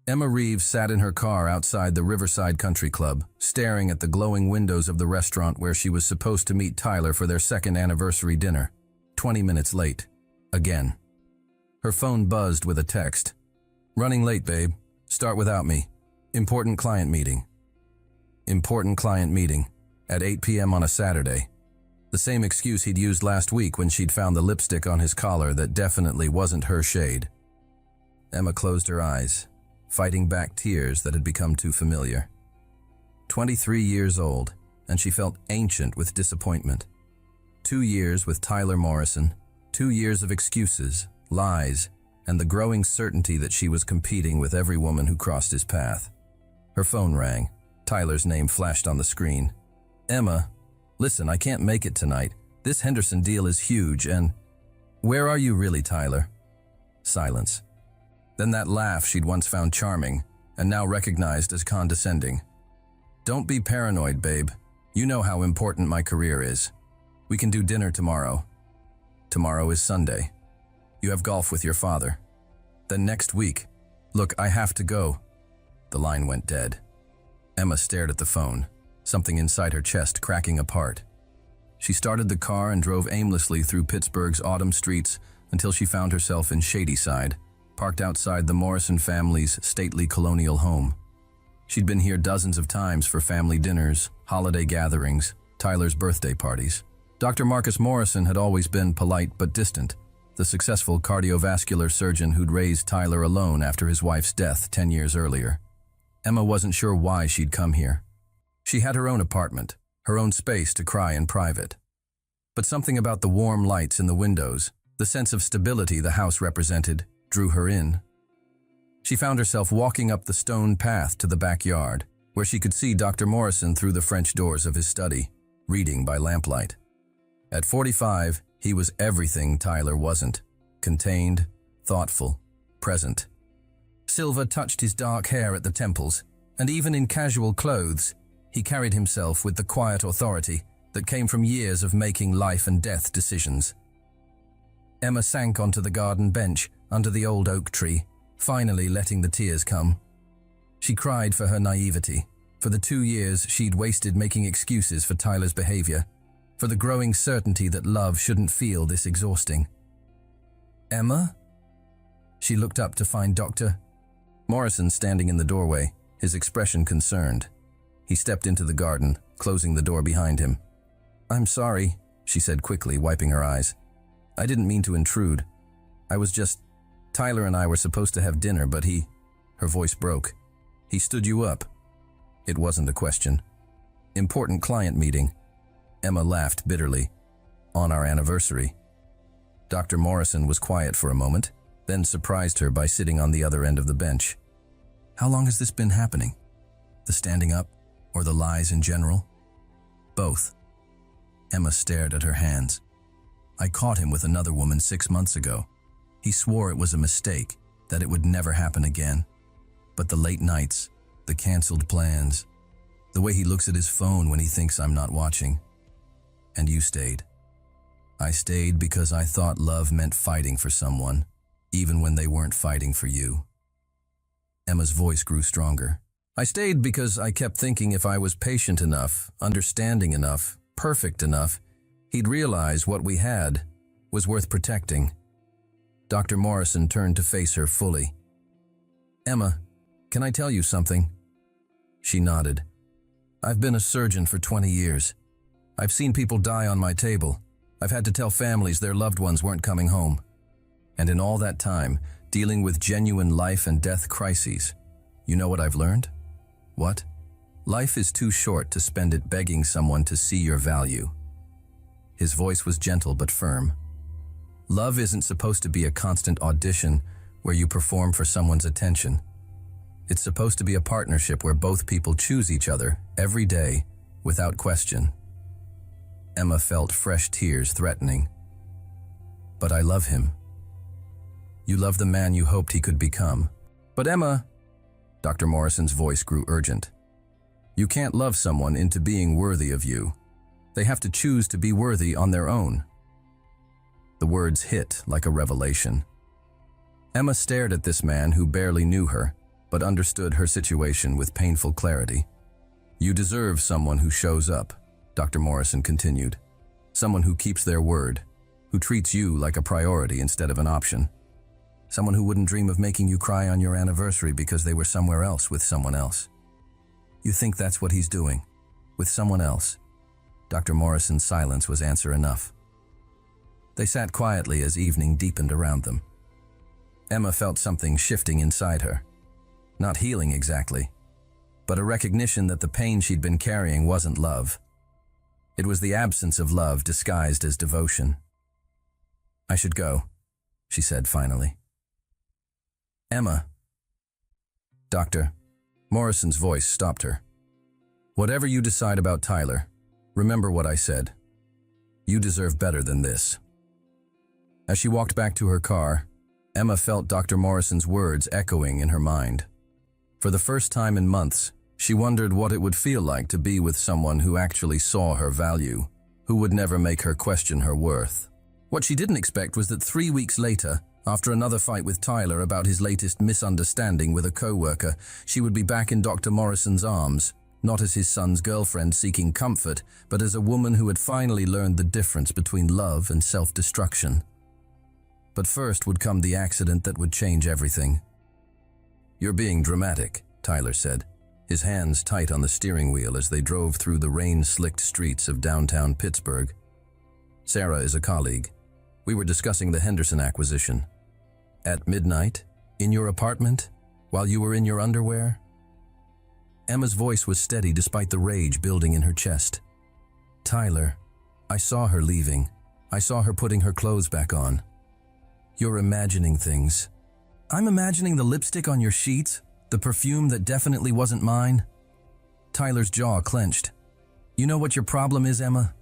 Emma Reeves sat in her car outside the Riverside Country Club, staring at the glowing windows of the restaurant where she was supposed to meet Tyler for their second anniversary dinner. 20 minutes late. Again. Her phone buzzed with a text. "Running late, babe. Start without me. Important client meeting." Important client meeting. At 8 p.m. on a Saturday. The same excuse he'd used last week when she'd found the lipstick on his collar that definitely wasn't her shade. Emma closed her eyes, fighting back tears that had become too familiar. 23 years old, and she felt ancient with disappointment. 2 years with Tyler Morrison, 2 years of excuses, lies, and the growing certainty that she was competing with every woman who crossed his path. Her phone rang. Tyler's name flashed on the screen. "Emma, listen, I can't make it tonight. This Henderson deal is huge and—" "Where are you really, Tyler?" Silence. Then that laugh she'd once found charming, and now recognized as condescending. "Don't be paranoid, babe. You know how important my career is. We can do dinner tomorrow. Tomorrow is Sunday. You have golf with your father. Then next week. Look, I have to go." The line went dead. Emma stared at the phone, something inside her chest cracking apart. She started the car and drove aimlessly through Pittsburgh's autumn streets until she found herself in Shadyside, parked outside the Morrison family's stately colonial home. She'd been here dozens of times for family dinners, holiday gatherings, Tyler's birthday parties. Dr. Marcus Morrison had always been polite but distant, the successful cardiovascular surgeon who'd raised Tyler alone after his wife's death 10 years earlier. Emma wasn't sure why she'd come here. She had her own apartment, her own space to cry in private. But something about the warm lights in the windows, the sense of stability the house represented, drew her in. She found herself walking up the stone path to the backyard, where she could see Dr. Morrison through the French doors of his study, reading by lamplight. At 45, he was everything Tyler wasn't: contained, thoughtful, present. Silver touched his dark hair at the temples, and even in casual clothes, he carried himself with the quiet authority that came from years of making life and death decisions. Emma sank onto the garden bench under the old oak tree, finally letting the tears come. She cried for her naivety, for the 2 years she'd wasted making excuses for Tyler's behavior, for the growing certainty that love shouldn't feel this exhausting. "Emma?" She looked up to find Dr. Morrison standing in the doorway, his expression concerned. He stepped into the garden, closing the door behind him. "I'm sorry," she said quickly, wiping her eyes. "I didn't mean to intrude. I was just— Tyler and I were supposed to have dinner, but he—" Her voice broke. "He stood you up." It wasn't a question. "Important client meeting." Emma laughed bitterly. "On our anniversary." Dr. Morrison was quiet for a moment, then surprised her by sitting on the other end of the bench. "How long has this been happening? The standing up, or the lies in general?" "Both." Emma stared at her hands. "I caught him with another woman 6 months ago. He swore it was a mistake, that it would never happen again. But the late nights, the canceled plans, the way he looks at his phone when he thinks I'm not watching. And you stayed. I stayed because I thought love meant fighting for someone, even when they weren't fighting for you." Emma's voice grew stronger. "I stayed because I kept thinking if I was patient enough, understanding enough, perfect enough, he'd realize what we had was worth protecting." Dr. Morrison turned to face her fully. "Emma, can I tell you something?" She nodded. "I've been a surgeon for 20 years. I've seen people die on my table. I've had to tell families their loved ones weren't coming home. And in all that time, dealing with genuine life and death crises, you know what I've learned? What? Life is too short to spend it begging someone to see your value." His voice was gentle but firm. "Love isn't supposed to be a constant audition where you perform for someone's attention. It's supposed to be a partnership where both people choose each other every day without question." Emma felt fresh tears threatening. "But I love him." "You love the man you hoped he could become." "But Emma," Dr. Morrison's voice grew urgent, "you can't love someone into being worthy of you. They have to choose to be worthy on their own." The words hit like a revelation. Emma stared at this man who barely knew her, but understood her situation with painful clarity. "You deserve someone who shows up," Dr. Morrison continued. "Someone who keeps their word, who treats you like a priority instead of an option. Someone who wouldn't dream of making you cry on your anniversary because they were somewhere else with someone else." "You think that's what he's doing? With someone else?" Dr. Morrison's silence was answer enough. They sat quietly as evening deepened around them. Emma felt something shifting inside her. Not healing exactly, but a recognition that the pain she'd been carrying wasn't love. It was the absence of love disguised as devotion. "I should go," she said finally. "Emma." Dr. Morrison's voice stopped her. "Whatever you decide about Tyler, remember what I said. You deserve better than this." As she walked back to her car, Emma felt Dr. Morrison's words echoing in her mind. For the first time in months, she wondered what it would feel like to be with someone who actually saw her value, who would never make her question her worth. What she didn't expect was that 3 weeks later, after another fight with Tyler about his latest misunderstanding with a co-worker, she would be back in Dr. Morrison's arms, not as his son's girlfriend seeking comfort, but as a woman who had finally learned the difference between love and self-destruction. But first would come the accident that would change everything. "You're being dramatic," Tyler said, his hands tight on the steering wheel as they drove through the rain-slicked streets of downtown Pittsburgh. "Sarah is a colleague. We were discussing the Henderson acquisition. At midnight? In your apartment? While you were in your underwear?" Emma's voice was steady despite the rage building in her chest. "Tyler, I saw her leaving. I saw her putting her clothes back on. You're imagining things." "I'm imagining the lipstick on your sheets, the perfume that definitely wasn't mine." Tyler's jaw clenched. "You know what your problem is, Emma?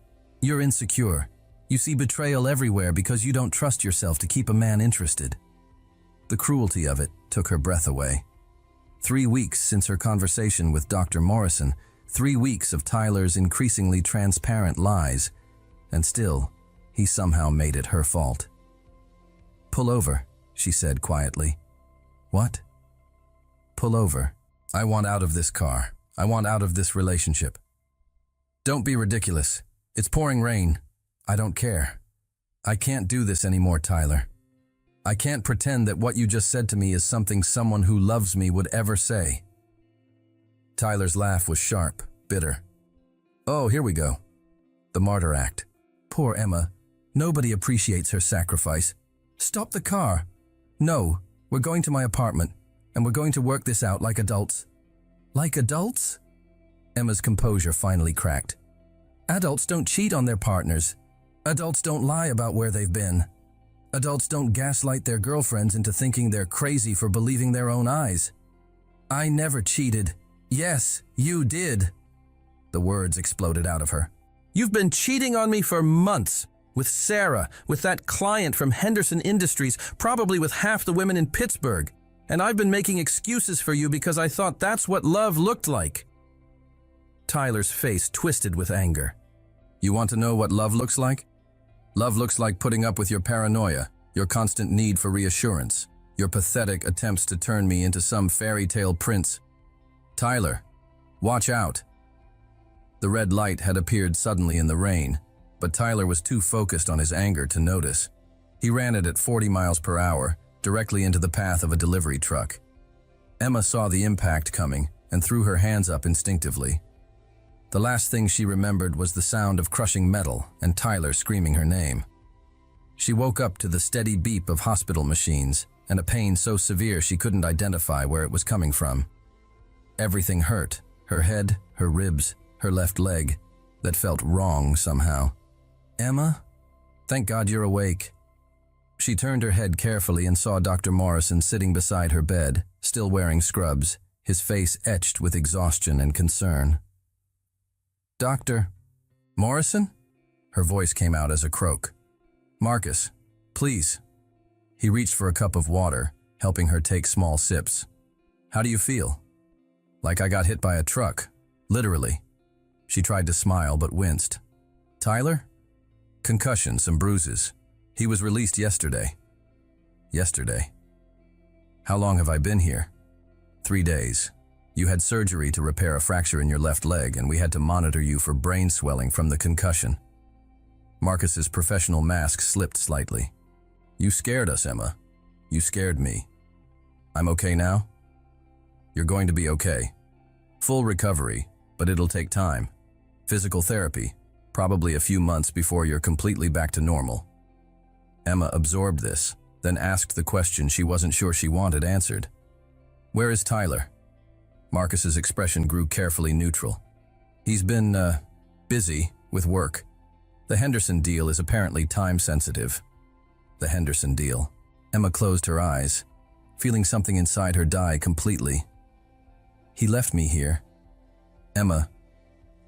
You're insecure. You see betrayal everywhere because you don't trust yourself to keep a man interested." The cruelty of it took her breath away. 3 weeks since her conversation with Dr. Morrison, 3 weeks of Tyler's increasingly transparent lies, and still, he somehow made it her fault. "Pull over," she said quietly. "What?" "Pull over. I want out of this car. I want out of this relationship." "Don't be ridiculous. It's pouring rain. I don't care. I can't do this anymore, Tyler. I can't pretend that what you just said to me is something someone who loves me would ever say." Tyler's laugh was sharp, bitter. "Oh, here we go. The martyr act. Poor Emma. Nobody appreciates her sacrifice. Stop the car. No, we're going to my apartment, and we're going to work this out like adults." "Like adults?" Emma's composure finally cracked. "Adults don't cheat on their partners. Adults don't lie about where they've been. Adults don't gaslight their girlfriends into thinking they're crazy for believing their own eyes. I never cheated. Yes, you did." The words exploded out of her. "You've been cheating on me for months. With Sarah, with that client from Henderson Industries, probably with half the women in Pittsburgh. And I've been making excuses for you because I thought that's what love looked like." Tyler's face twisted with anger. "You want to know what love looks like? Love looks like putting up with your paranoia, your constant need for reassurance, your pathetic attempts to turn me into some fairy tale prince. Tyler, watch out." The red light had appeared suddenly in the rain, but Tyler was too focused on his anger to notice. He ran it at 40 miles per hour, directly into the path of a delivery truck. Emma saw the impact coming and threw her hands up instinctively. The last thing she remembered was the sound of crushing metal and Tyler screaming her name. She woke up to the steady beep of hospital machines and a pain so severe she couldn't identify where it was coming from. Everything hurt, her head, her ribs, her left leg, that felt wrong somehow. "Emma? Thank God you're awake." She turned her head carefully and saw Dr. Morrison sitting beside her bed, still wearing scrubs, his face etched with exhaustion and concern. "Dr. Morrison?" Her voice came out as a croak. "Marcus, please." He reached for a cup of water, helping her take small sips. "How do you feel?" "Like I got hit by a truck, literally." She tried to smile but winced. "Tyler?" "Concussion, some bruises. He was released yesterday." "Yesterday? How long have I been here?" 3 days. You had surgery to repair a fracture in your left leg, and we had to monitor you for brain swelling from the concussion. Marcus's professional mask slipped slightly. You scared us, Emma. You scared me. I'm okay now? You're going to be okay. Full recovery, but it'll take time. Physical therapy, probably a few months before you're completely back to normal. Emma absorbed this, then asked the question she wasn't sure she wanted answered. Where is Tyler? Marcus's expression grew carefully neutral. He's been, busy with work. The Henderson deal is apparently time-sensitive. The Henderson deal. Emma closed her eyes, feeling something inside her die completely. He left me here. Emma,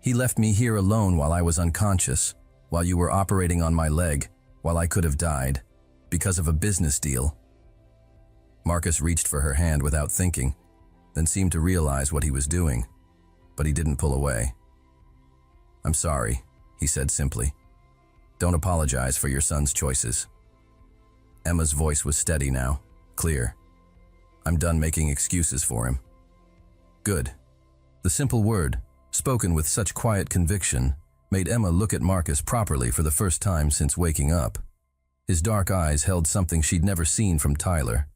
he left me here alone while I was unconscious, while you were operating on my leg, while I could have died, because of a business deal. Marcus reached for her hand without thinking, then seemed to realize what he was doing, but he didn't pull away. I'm sorry, he said simply. Don't apologize for your son's choices. Emma's voice was steady now, clear. I'm done making excuses for him. Good. The simple word, spoken with such quiet conviction, made Emma look at Marcus properly for the first time since waking up. His dark eyes held something she'd never seen from Tyler.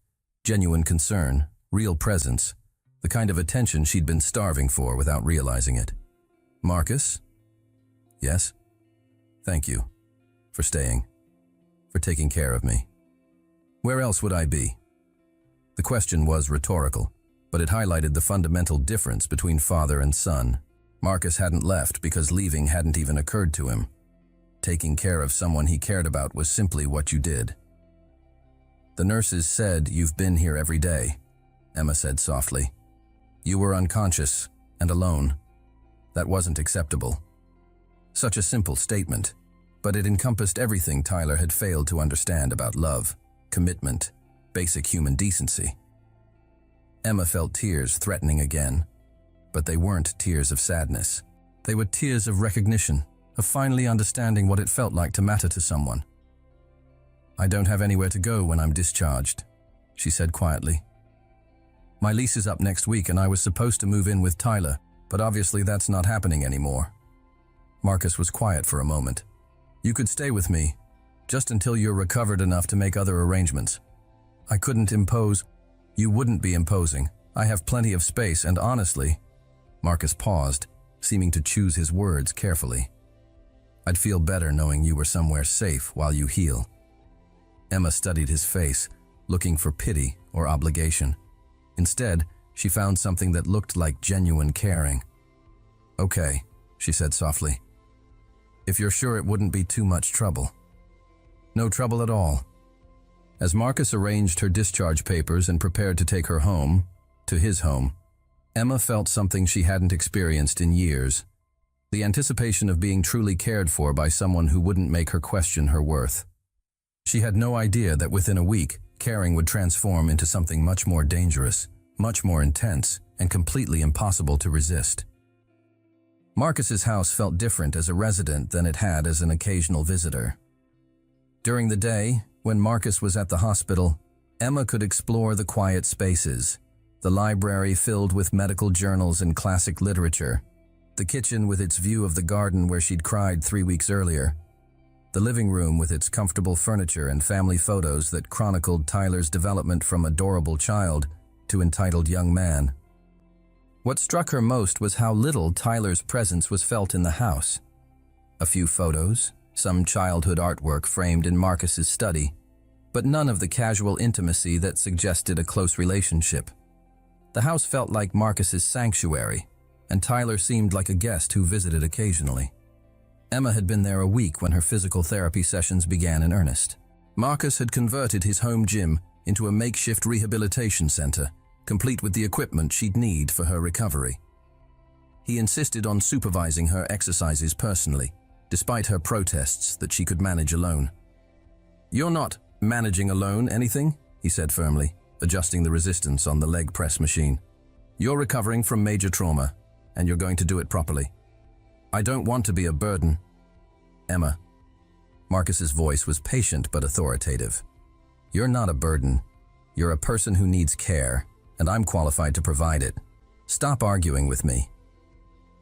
Genuine concern, real presence, the kind of attention she'd been starving for without realizing it. Marcus? Yes? Thank you. For staying. For taking care of me. Where else would I be? The question was rhetorical, but it highlighted the fundamental difference between father and son. Marcus hadn't left because leaving hadn't even occurred to him. Taking care of someone he cared about was simply what you did. The nurses said you've been here every day, Emma said softly. You were unconscious and alone. That wasn't acceptable. Such a simple statement, but it encompassed everything Tyler had failed to understand about love, commitment, basic human decency. Emma felt tears threatening again, but they weren't tears of sadness. They were tears of recognition, of finally understanding what it felt like to matter to someone. I don't have anywhere to go when I'm discharged, she said quietly. My lease is up next week and I was supposed to move in with Tyler, but obviously that's not happening anymore. Marcus was quiet for a moment. You could stay with me, just until you're recovered enough to make other arrangements. I couldn't impose. You wouldn't be imposing. I have plenty of space and honestly, Marcus paused, seeming to choose his words carefully. I'd feel better knowing you were somewhere safe while you heal. Emma studied his face, looking for pity or obligation. Instead, she found something that looked like genuine caring. Okay, she said softly. If you're sure it wouldn't be too much trouble. No trouble at all. As Marcus arranged her discharge papers and prepared to take her home, to his home, Emma felt something she hadn't experienced in years. The anticipation of being truly cared for by someone who wouldn't make her question her worth. She had no idea that within a week, caring would transform into something much more dangerous, much more intense, and completely impossible to resist. Marcus's house felt different as a resident than it had as an occasional visitor. During the day, when Marcus was at the hospital, Emma could explore the quiet spaces, the library filled with medical journals and classic literature, the kitchen with its view of the garden where she'd cried 3 weeks earlier, the living room with its comfortable furniture and family photos that chronicled Tyler's development from adorable child to entitled young man. What struck her most was how little Tyler's presence was felt in the house. A few photos, some childhood artwork framed in Marcus's study, but none of the casual intimacy that suggested a close relationship. The house felt like Marcus's sanctuary, and Tyler seemed like a guest who visited occasionally. Emma had been there a week when her physical therapy sessions began in earnest. Marcus had converted his home gym into a makeshift rehabilitation center, complete with the equipment she'd need for her recovery. He insisted on supervising her exercises personally, despite her protests that she could manage alone. You're not managing alone anything, he said firmly, adjusting the resistance on the leg press machine. You're recovering from major trauma, and you're going to do it properly. I don't want to be a burden. Emma. Marcus's voice was patient but authoritative. You're not a burden. You're a person who needs care, and I'm qualified to provide it. Stop arguing with me."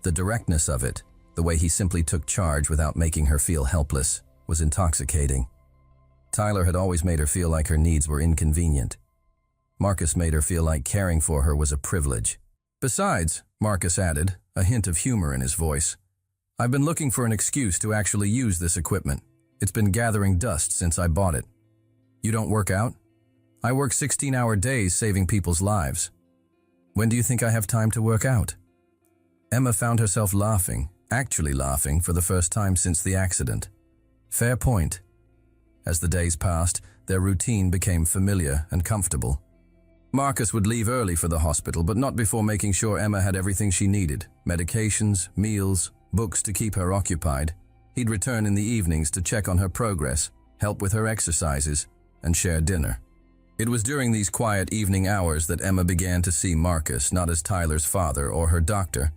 The directness of it, the way he simply took charge without making her feel helpless, was intoxicating. Tyler had always made her feel like her needs were inconvenient. Marcus made her feel like caring for her was a privilege. "Besides," Marcus added, a hint of humor in his voice, "I've been looking for an excuse to actually use this equipment. It's been gathering dust since I bought it. You don't work out? I work 16-hour days saving people's lives. When do you think I have time to work out?" Emma found herself laughing, actually laughing for the first time since the accident. Fair point. As the days passed, their routine became familiar and comfortable. Marcus would leave early for the hospital, but not before making sure Emma had everything she needed: medications, meals, books to keep her occupied. He'd return in the evenings to check on her progress, help with her exercises, and share dinner. It was during these quiet evening hours that Emma began to see Marcus not as Tyler's father or her doctor,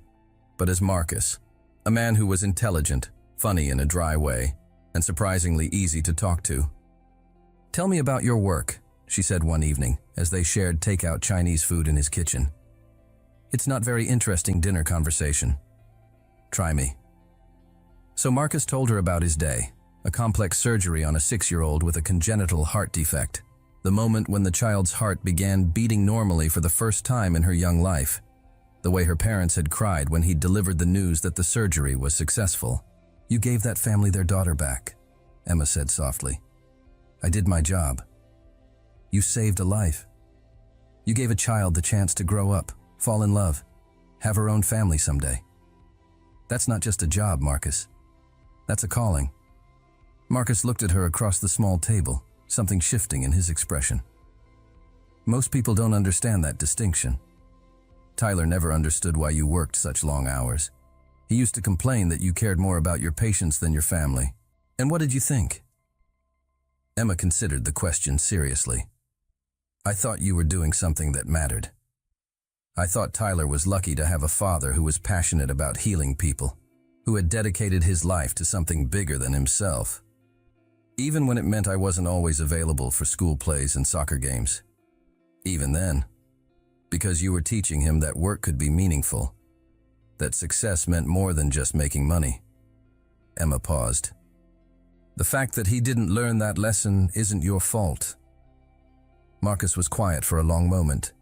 but as Marcus, a man who was intelligent, funny in a dry way, and surprisingly easy to talk to. "Tell me about your work," she said one evening, as they shared takeout Chinese food in his kitchen. "It's not very interesting dinner conversation. Try me." So Marcus told her about his day, a complex surgery on a 6-year-old with a congenital heart defect, the moment when the child's heart began beating normally for the first time in her young life, the way her parents had cried when he delivered the news that the surgery was successful. "You gave that family their daughter back," Emma said softly. "I did my job. You saved a life. You gave a child the chance to grow up, fall in love, have her own family someday. That's not just a job, Marcus. That's a calling." Marcus looked at her across the small table, something shifting in his expression. "Most people don't understand that distinction. Tyler never understood why you worked such long hours. He used to complain that you cared more about your patients than your family. And what did you think?" Emma considered the question seriously. "I thought you were doing something that mattered. I thought Tyler was lucky to have a father who was passionate about healing people, who had dedicated his life to something bigger than himself. Even when it meant I wasn't always available for school plays and soccer games. Even then. Because you were teaching him that work could be meaningful, that success meant more than just making money." Emma paused. "The fact that he didn't learn that lesson isn't your fault." Marcus was quiet for a long moment.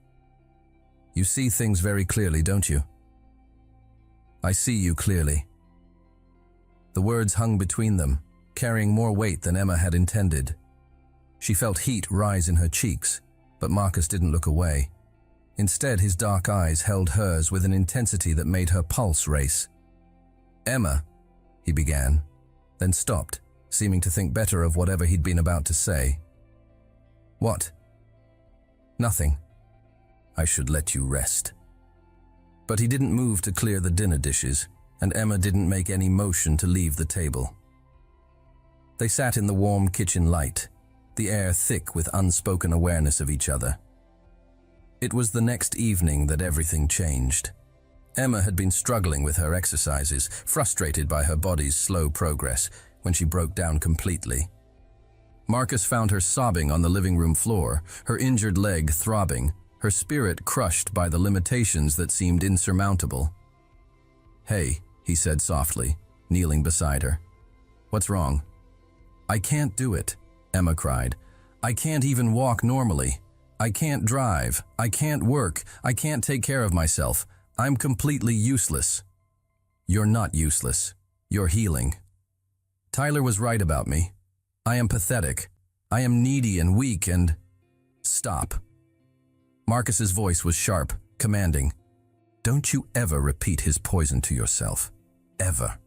"You see things very clearly, don't you?" "I see you clearly." The words hung between them, carrying more weight than Emma had intended. She felt heat rise in her cheeks, but Marcus didn't look away. Instead, his dark eyes held hers with an intensity that made her pulse race. "Emma," he began, then stopped, seeming to think better of whatever he'd been about to say. "What?" "Nothing. I should let you rest." But he didn't move to clear the dinner dishes, and Emma didn't make any motion to leave the table. They sat in the warm kitchen light, the air thick with unspoken awareness of each other. It was the next evening that everything changed. Emma had been struggling with her exercises, frustrated by her body's slow progress, when she broke down completely. Marcus found her sobbing on the living room floor, her injured leg throbbing, her spirit crushed by the limitations that seemed insurmountable. "Hey," he said softly, kneeling beside her. "What's wrong?" "I can't do it," Emma cried. "I can't even walk normally. I can't drive. I can't work. I can't take care of myself. I'm completely useless." "You're not useless. You're healing. Tyler was right about me. I am pathetic. I am needy and weak and—" "Stop." Marcus's voice was sharp, commanding. "Don't you ever repeat his poison to yourself. Ever."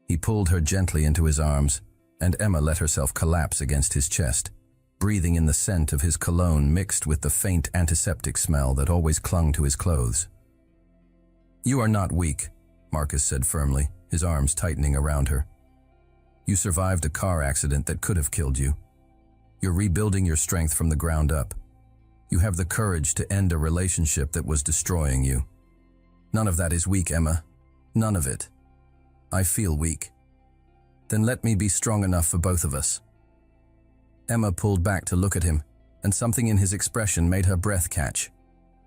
He pulled her gently into his arms, and Emma let herself collapse against his chest, breathing in the scent of his cologne mixed with the faint antiseptic smell that always clung to his clothes. "You are not weak," Marcus said firmly, his arms tightening around her. "You survived a car accident that could have killed you. You're rebuilding your strength from the ground up. You have the courage to end a relationship that was destroying you. None of that is weak, Emma. None of it. I feel weak. Then let me be strong enough for both of us." Emma pulled back to look at him, and something in his expression made her breath catch.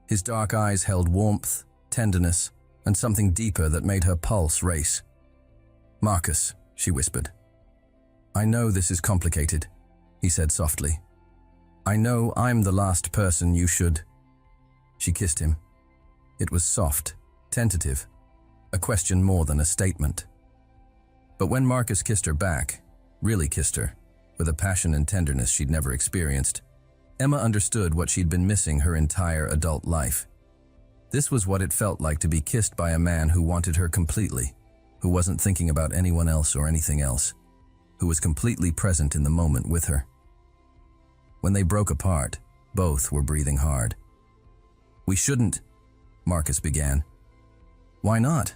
His dark eyes held warmth, tenderness, and something deeper that made her pulse race. "Marcus," she whispered. "I know this is complicated," he said softly. "I know I'm the last person you should—" She kissed him. It was soft, tentative, a question more than a statement. But when Marcus kissed her back, really kissed her, with a passion and tenderness she'd never experienced, Emma understood what she'd been missing her entire adult life. This was what it felt like to be kissed by a man who wanted her completely, who wasn't thinking about anyone else or anything else, who was completely present in the moment with her. When they broke apart, both were breathing hard. "We shouldn't," Marcus began. "Why not?"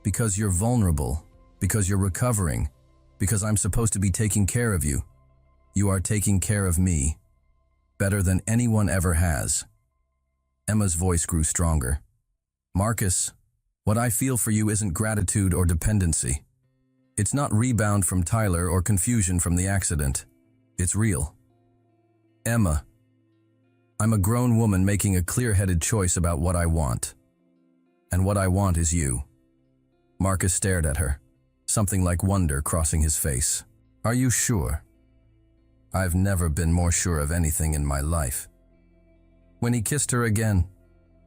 "Because you're vulnerable, because you're recovering, because I'm supposed to be taking care of you. You are taking care of me, better than anyone ever has." Emma's voice grew stronger. "Marcus, what I feel for you isn't gratitude or dependency. It's not rebound from Tyler or confusion from the accident. It's real. Emma, I'm a grown woman making a clear-headed choice about what I want. And what I want is you." Marcus stared at her, something like wonder crossing his face. "Are you sure?" "I've never been more sure of anything in my life." When he kissed her again,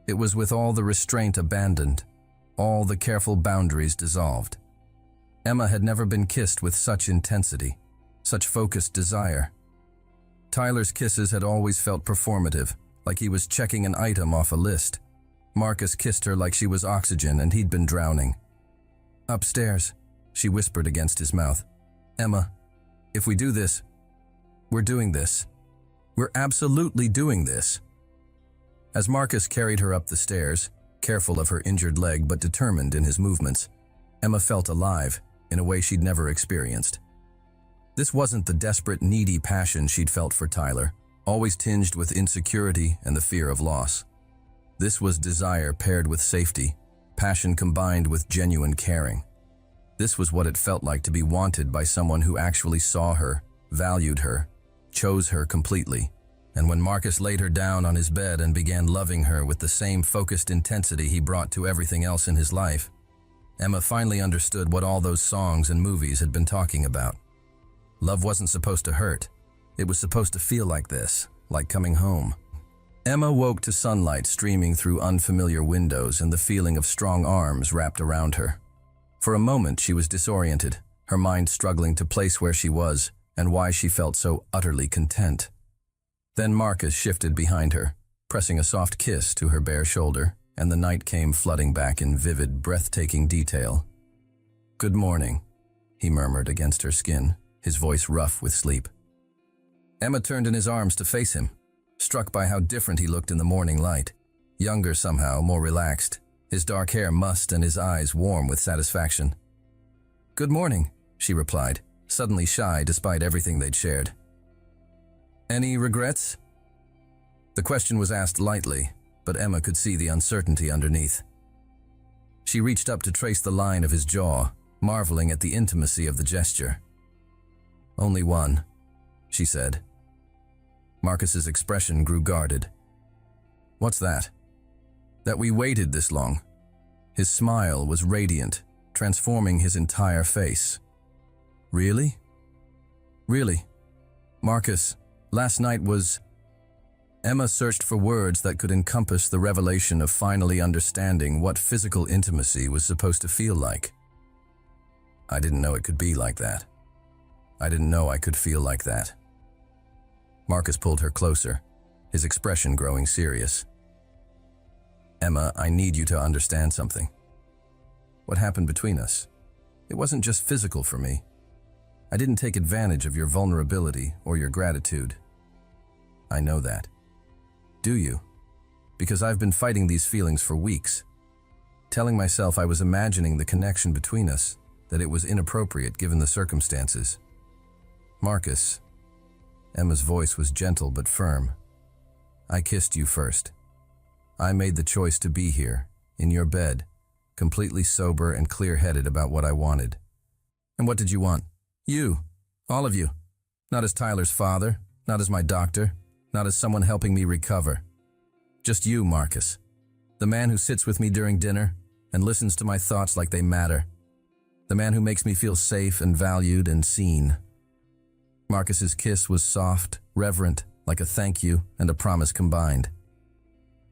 it was with all the restraint abandoned, all the careful boundaries dissolved. Emma had never been kissed with such intensity, such focused desire. Tyler's kisses had always felt performative, like he was checking an item off a list. Marcus kissed her like she was oxygen and he'd been drowning. "Upstairs," she whispered against his mouth. "Emma, if we do this, we're doing this. We're absolutely doing this." As Marcus carried her up the stairs, careful of her injured leg but determined in his movements, Emma felt alive in a way she'd never experienced. This wasn't the desperate, needy passion she'd felt for Tyler, always tinged with insecurity and the fear of loss. This was desire paired with safety, passion combined with genuine caring. This was what it felt like to be wanted by someone who actually saw her, valued her, chose her completely. And when Marcus laid her down on his bed and began loving her with the same focused intensity he brought to everything else in his life, Emma finally understood what all those songs and movies had been talking about. Love wasn't supposed to hurt. It was supposed to feel like this, like coming home. Emma woke to sunlight streaming through unfamiliar windows and the feeling of strong arms wrapped around her. For a moment she was disoriented, her mind struggling to place where she was and why she felt so utterly content. Then Marcus shifted behind her, pressing a soft kiss to her bare shoulder, and the night came flooding back in vivid, breathtaking detail. "Good morning," he murmured against her skin, his voice rough with sleep. Emma turned in his arms to face him, struck by how different he looked in the morning light. Younger somehow, more relaxed, his dark hair mussed and his eyes warm with satisfaction. "Good morning," she replied, suddenly shy despite everything they'd shared. "Any regrets?" The question was asked lightly, but Emma could see the uncertainty underneath. She reached up to trace the line of his jaw, marveling at the intimacy of the gesture. "Only one," she said. Marcus's expression grew guarded. "What's that?" "That we waited this long." His smile was radiant, transforming his entire face. "Really?" "Really. Marcus, last night was—" Emma searched for words that could encompass the revelation of finally understanding what physical intimacy was supposed to feel like. "I didn't know it could be like that. I didn't know I could feel like that." Marcus pulled her closer, his expression growing serious. "Emma, I need you to understand something. What happened between us? It wasn't just physical for me. I didn't take advantage of your vulnerability or your gratitude. I know that. Do you? Because I've been fighting these feelings for weeks, telling myself I was imagining the connection between us, that it was inappropriate given the circumstances. Marcus," Emma's voice was gentle but firm, "I kissed you first. I made the choice to be here, in your bed, completely sober and clear-headed about what I wanted. And what did you want? You. All of you. Not as Tyler's father, not as my doctor, not as someone helping me recover. Just you, Marcus. The man who sits with me during dinner and listens to my thoughts like they matter. The man who makes me feel safe and valued and seen. Marcus's kiss was soft, reverent, like a thank you and a promise combined.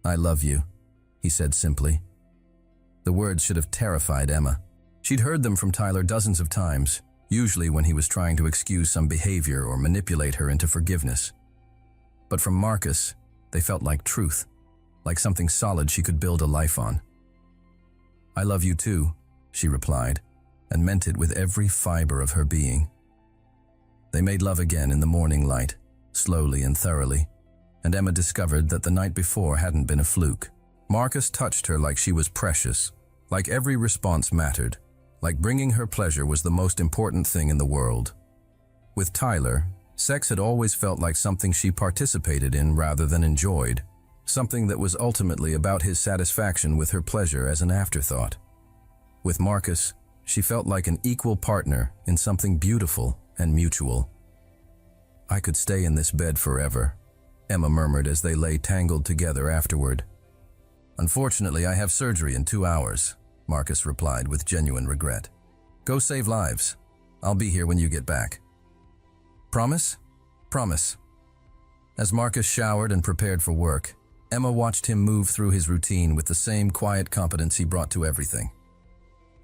I love you, he said simply. The words should have terrified Emma. She'd heard them from Tyler dozens of times, usually when he was trying to excuse some behavior or manipulate her into forgiveness. But from Marcus, they felt like truth, like something solid she could build a life on. I love you too, she replied, and meant it with every fiber of her being. They made love again in the morning light, slowly and thoroughly, and Emma discovered that the night before hadn't been a fluke. Marcus touched her like she was precious, like every response mattered, like bringing her pleasure was the most important thing in the world. With Tyler, sex had always felt like something she participated in rather than enjoyed, something that was ultimately about his satisfaction with her pleasure as an afterthought. With Marcus, she felt like an equal partner in something beautiful and mutual. I could stay in this bed forever, Emma murmured as they lay tangled together afterward. Unfortunately, I have surgery in 2 hours, Marcus replied with genuine regret. Go save lives. I'll be here when you get back. Promise? Promise. As Marcus showered and prepared for work, Emma watched him move through his routine with the same quiet competence he brought to everything.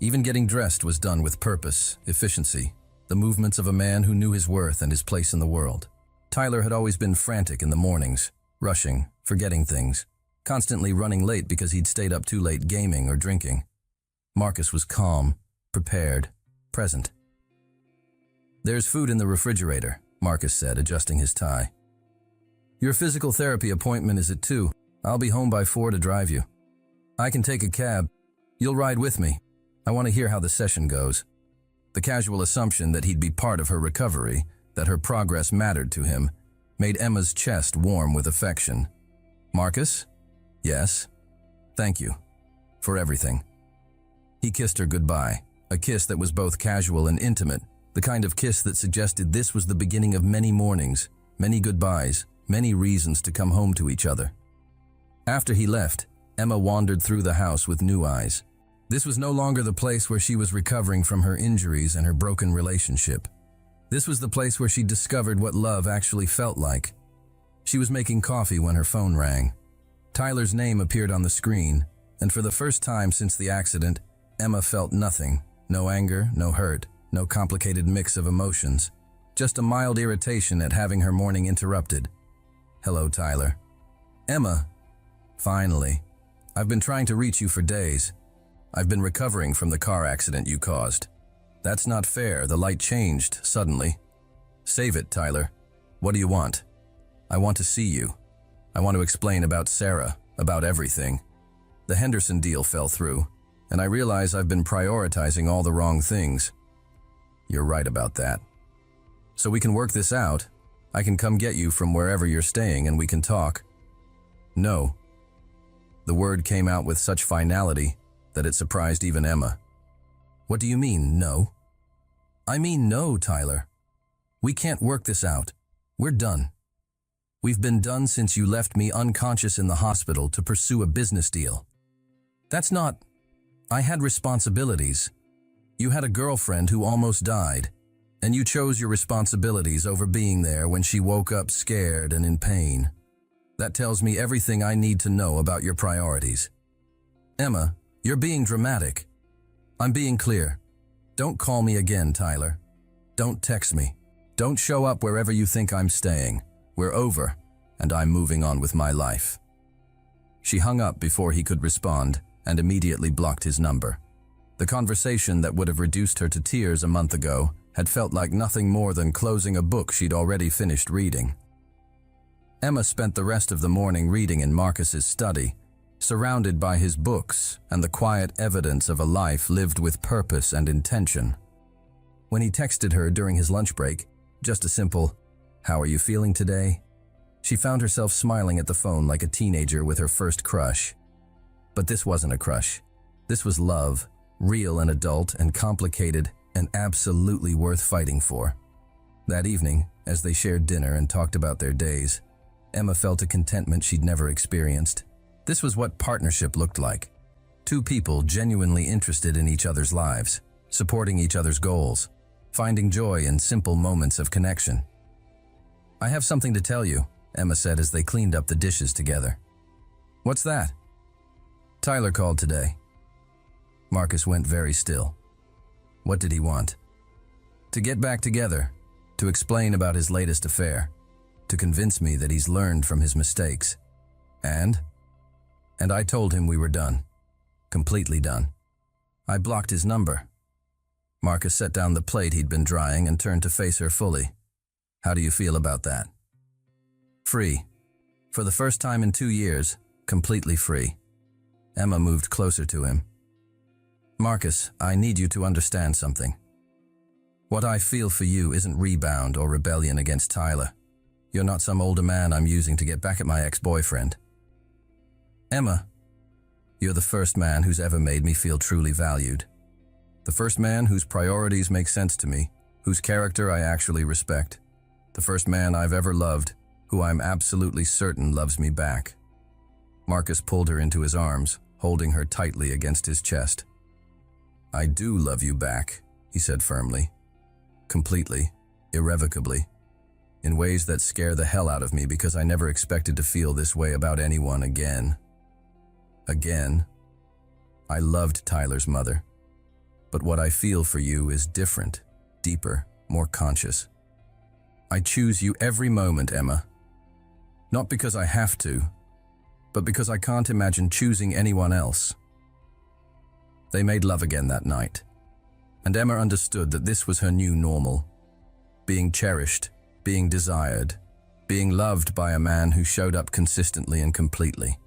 Even getting dressed was done with purpose, efficiency, the movements of a man who knew his worth and his place in the world. Tyler had always been frantic in the mornings, rushing, forgetting things, constantly running late because he'd stayed up too late gaming or drinking. Marcus was calm, prepared, present. There's food in the refrigerator, Marcus said, adjusting his tie. Your physical therapy appointment is at 2. I'll be home by 4 to drive you. I can take a cab. You'll ride with me. I want to hear how the session goes. The casual assumption that he'd be part of her recovery, that her progress mattered to him, made Emma's chest warm with affection. Marcus? Yes. Thank you. For everything. He kissed her goodbye, a kiss that was both casual and intimate, the kind of kiss that suggested this was the beginning of many mornings, many goodbyes, many reasons to come home to each other. After he left, Emma wandered through the house with new eyes. This was no longer the place where she was recovering from her injuries and her broken relationship. This was the place where she discovered what love actually felt like. She was making coffee when her phone rang. Tyler's name appeared on the screen, and for the first time since the accident, Emma felt nothing. No anger, no hurt, no complicated mix of emotions. Just a mild irritation at having her morning interrupted. Hello, Tyler. Emma. Finally. I've been trying to reach you for days. I've been recovering from the car accident you caused. That's not fair. The light changed suddenly. Save it, Tyler. What do you want? I want to see you. I want to explain about Sarah, about everything. The Henderson deal fell through, and I realize I've been prioritizing all the wrong things. You're right about that. So we can work this out. I can come get you from wherever you're staying and we can talk. No. The word came out with such finality that it surprised even Emma. What do you mean, no? I mean no, Tyler. We can't work this out. We're done. We've been done since you left me unconscious in the hospital to pursue a business deal. That's not... I had responsibilities. You had a girlfriend who almost died, and you chose your responsibilities over being there when she woke up scared and in pain. That tells me everything I need to know about your priorities. Emma, you're being dramatic. I'm being clear. Don't call me again, Tyler. Don't text me. Don't show up wherever you think I'm staying. We're over, and I'm moving on with my life. She hung up before he could respond and immediately blocked his number. The conversation that would have reduced her to tears a month ago had felt like nothing more than closing a book she'd already finished reading. Emma spent the rest of the morning reading in Marcus's study, surrounded by his books and the quiet evidence of a life lived with purpose and intention. When he texted her during his lunch break, just a simple, "How are you feeling today?" she found herself smiling at the phone like a teenager with her first crush. But this wasn't a crush. This was love, real and adult and complicated and absolutely worth fighting for. That evening, as they shared dinner and talked about their days, Emma felt a contentment she'd never experienced. This was what partnership looked like. Two people genuinely interested in each other's lives, supporting each other's goals, finding joy in simple moments of connection. "I have something to tell you," Emma said as they cleaned up the dishes together. "What's that?" "Tyler called today." Marcus went very still. What did he want? "To get back together, to explain about his latest affair, to convince me that he's learned from his mistakes. And I told him we were done. Completely done. I blocked his number." Marcus set down the plate he'd been drying and turned to face her fully. "How do you feel about that?" "Free. For the first time in 2 years, completely free." Emma moved closer to him. "Marcus, I need you to understand something. What I feel for you isn't rebound or rebellion against Tyler. You're not some older man I'm using to get back at my ex-boyfriend. Emma, you're the first man who's ever made me feel truly valued. The first man whose priorities make sense to me, whose character I actually respect. The first man I've ever loved, who I'm absolutely certain loves me back." Marcus pulled her into his arms, holding her tightly against his chest. "I do love you back," he said firmly. "Completely, irrevocably. In ways that scare the hell out of me because I never expected to feel this way about anyone again. Again. I loved Tyler's mother. But what I feel for you is different, deeper, more conscious. I choose you every moment, Emma. Not because I have to, but because I can't imagine choosing anyone else." They made love again that night, and Emma understood that this was her new normal. Being cherished, being desired, being loved by a man who showed up consistently and completely.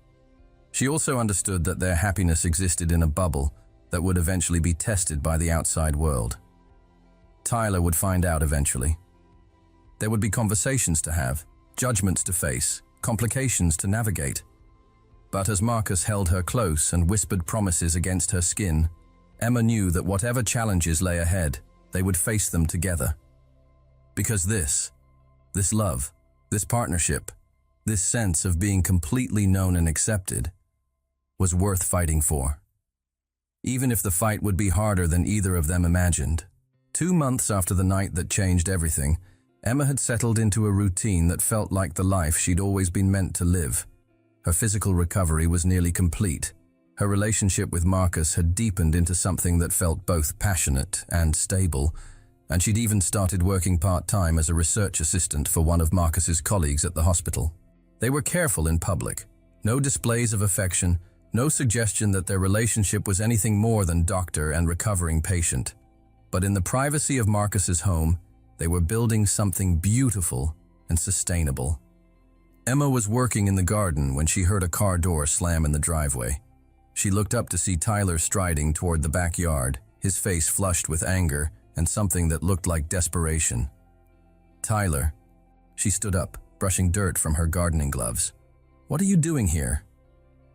She also understood that their happiness existed in a bubble that would eventually be tested by the outside world. Tyler would find out eventually. There would be conversations to have, judgments to face, complications to navigate. But as Marcus held her close and whispered promises against her skin, Emma knew that whatever challenges lay ahead, they would face them together. Because this love, this partnership, this sense of being completely known and accepted, was worth fighting for. Even if the fight would be harder than either of them imagined. 2 months after the night that changed everything, Emma had settled into a routine that felt like the life she'd always been meant to live. Her physical recovery was nearly complete. Her relationship with Marcus had deepened into something that felt both passionate and stable, and she'd even started working part-time as a research assistant for one of Marcus's colleagues at the hospital. They were careful in public. No displays of affection, no suggestion that their relationship was anything more than doctor and recovering patient. But in the privacy of Marcus's home, they were building something beautiful and sustainable. Emma was working in the garden when she heard a car door slam in the driveway. She looked up to see Tyler striding toward the backyard, his face flushed with anger and something that looked like desperation. "Tyler." She stood up, brushing dirt from her gardening gloves. "What are you doing here?"